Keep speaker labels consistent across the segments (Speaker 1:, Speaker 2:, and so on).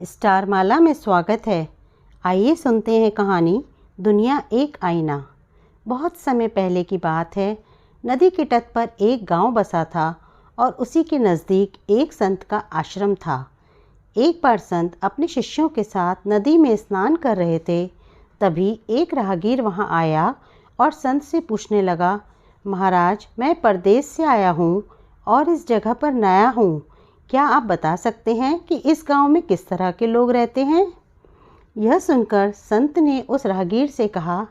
Speaker 1: Star माला में स्वागत है। आइए सुनते हैं कहानी दुनिया एक आईना। बहुत समय पहले की बात है। नदी के तट पर एक गांव बसा था और उसी के नज़दीक एक संत का आश्रम था। एक बार संत अपने शिष्यों के साथ नदी में स्नान कर रहे थे। तभी एक राहगीर वहां आया और संत से पूछने लगा, महाराज, मैं परदेश से आया हूँ और इस जगह पर नया हूँ। क्या आप बता सकते हैं कि इस गांव में किस तरह के लोग रहते हैं? यह सुनकर संत ने उस राहगीर से कहा,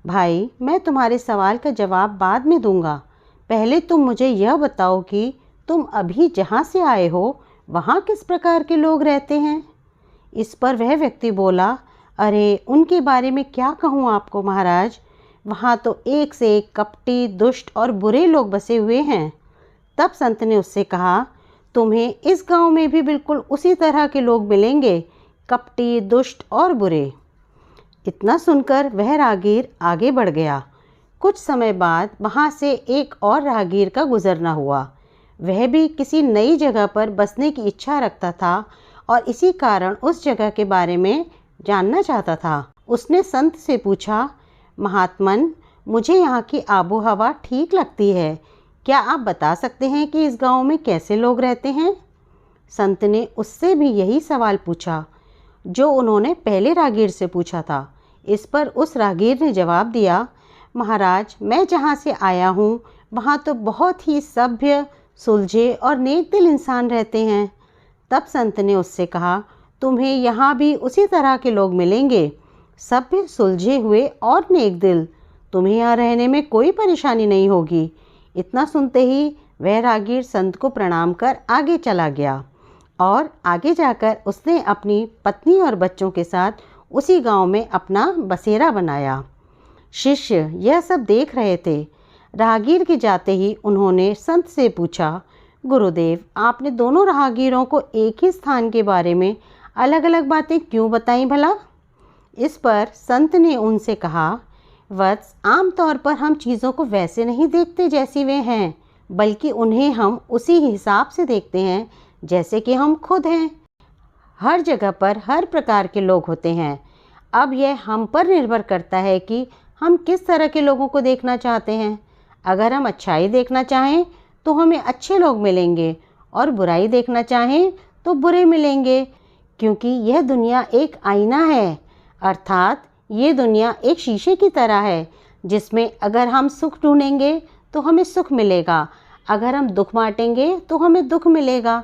Speaker 1: भाई, मैं तुम्हारे सवाल का जवाब बाद में दूंगा। पहले तुम मुझे यह बताओ कि तुम अभी जहाँ से आए हो वहाँ किस प्रकार के लोग रहते हैं। इस पर वह व्यक्ति बोला, अरे, उनके बारे में क्या कहूँ आपको महाराज। वहाँ तो एक से एक कपटी, दुष्ट और बुरे लोग बसे हुए हैं। तब संत ने उससे कहा, तुम्हें इस गांव में भी बिल्कुल उसी तरह के लोग मिलेंगे, कपटी, दुष्ट और बुरे। इतना सुनकर वह राहगीर आगे बढ़ गया। कुछ समय बाद वहां से एक और राहगीर का गुजरना हुआ। वह भी किसी नई जगह पर बसने की इच्छा रखता था और इसी कारण उस जगह के बारे में जानना चाहता था। उसने संत से पूछा, महात्मन, मुझे यहाँ की आबो हवा ठीक लगती है। क्या आप बता सकते हैं कि इस गांव में कैसे लोग रहते हैं? संत ने उससे भी यही सवाल पूछा जो उन्होंने पहले राहगीर से पूछा था। इस पर उस राहगीर ने जवाब दिया, महाराज, मैं जहाँ से आया हूँ वहाँ तो बहुत ही सभ्य, सुलझे और नेक दिल इंसान रहते हैं। तब संत ने उससे कहा, तुम्हें यहाँ भी उसी तरह के लोग मिलेंगे, सभ्य, सुलझे हुए और नेक दिल। तुम्हें यहाँ रहने में कोई परेशानी नहीं होगी। इतना सुनते ही वह राहगीर संत को प्रणाम कर आगे चला गया और आगे जाकर उसने अपनी पत्नी और बच्चों के साथ उसी गांव में अपना बसेरा बनाया। शिष्य यह सब देख रहे थे। राहगीर के जाते ही उन्होंने संत से पूछा, गुरुदेव, आपने दोनों राहगीरों को एक ही स्थान के बारे में अलग अलग बातें क्यों बताई भला? इस पर संत ने उनसे कहा, वत्स, आमतौर पर हम चीज़ों को वैसे नहीं देखते जैसी वे हैं, बल्कि उन्हें हम उसी हिसाब से देखते हैं जैसे कि हम खुद हैं। हर जगह पर हर प्रकार के लोग होते हैं। अब यह हम पर निर्भर करता है कि हम किस तरह के लोगों को देखना चाहते हैं। अगर हम अच्छाई देखना चाहें तो हमें अच्छे लोग मिलेंगे और बुराई देखना चाहें तो बुरे मिलेंगे, क्योंकि यह दुनिया एक आईना है। अर्थात ये दुनिया एक शीशे की तरह है जिसमें अगर हम सुख ढूंढेंगे तो हमें सुख मिलेगा, अगर हम दुख बांटेंगे तो हमें दुख मिलेगा।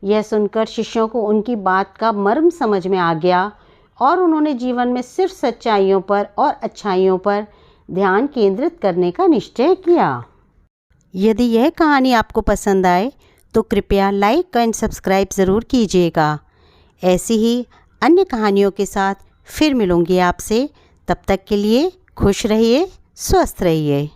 Speaker 1: यह सुनकर शिष्यों को उनकी बात का मर्म समझ में आ गया और उन्होंने जीवन में सिर्फ सच्चाइयों पर और अच्छाइयों पर ध्यान केंद्रित करने का निश्चय किया। यदि यह कहानी आपको पसंद आए तो कृपया लाइक एंड सब्सक्राइब ज़रूर कीजिएगा। ऐसी ही अन्य कहानियों के साथ फिर मिलूंगी आपसे। तब तक के लिए खुश रहिए, स्वस्थ रहिए।